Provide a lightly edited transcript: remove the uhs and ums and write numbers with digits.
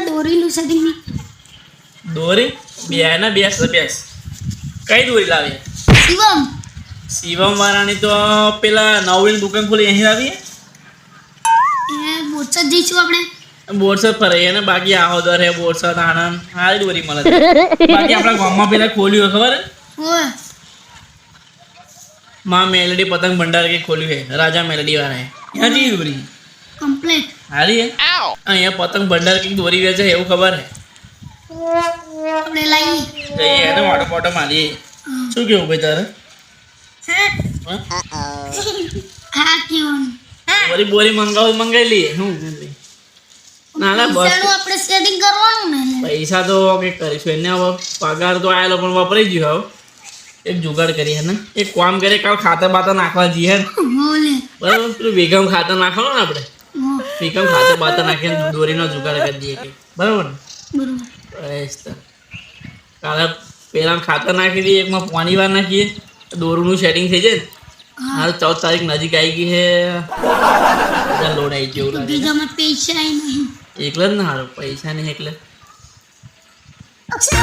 દોરીનું setting નહીં. દોરી બે ને બેસ કઈ દોરી લાવી શિવમ શિવમ વાળાની તો પેલા નવની દુકાન ખોલી અહીં લાવીએ એ બોચત જઈશું આપણે. બોરસદ ફરે એને બાકી આહોદર હે બોરસદ આણંદ સારી દોરી મળે છે. બાકી આપણા ગામમાં પેલા ખોલ્યું હોય ખબર હે ઓય માં મેલડી પતંગ ભંડાર કે ખોલ્યું હે રાજા મેલડી વાળા હે ત્યાં જઈ દોરી કમ્પ્લીટ. હારી હે અહીંયા પતંગ ભંડાર કઈક દોરી વેચે છે એવું ખબર હે આપણે લાવી. જઈએ એને મોટો મોટો મારીએ શું કેવું ભાઈ તારે હા? હા કેવું બોરી મંગાવી લઈએ શું ના ના બસ પૈસાનું આપણે સેટિંગ કરવાનું ને. પૈસા તો કંઈક કરીશું એને હવે પગાર તો આવેલો પણ વપરાઈ ગયો હવે એક જુગાડ કરીએ ને એક કામ કરીએ કાલ ખાતર બાતર નાખવા જઈએ ને બોલે બરાબર પેલું વેગમ ખાતર નાખવાનું ને આપણે વેગમ ખાતર બાતર નાખીને દોરીનો જુગાડ કરી દઈએ કંઈક બરાબર ને બરોબર. બસ તો કાલે પહેલાં ખાતર નાખી દઈએ એકમાં પાણી વાર નાખીએ દોરુનું સેટિંગ થઈ જાય ને હાલ 14 તારીખ નજીક આવી ગઈ છે બધા લોડ આવી ગયો એવું લાગે ભેગામાં પૈસા નહીં. એકલે જ ને હારું પૈસા નહીં એટલે અક્ષય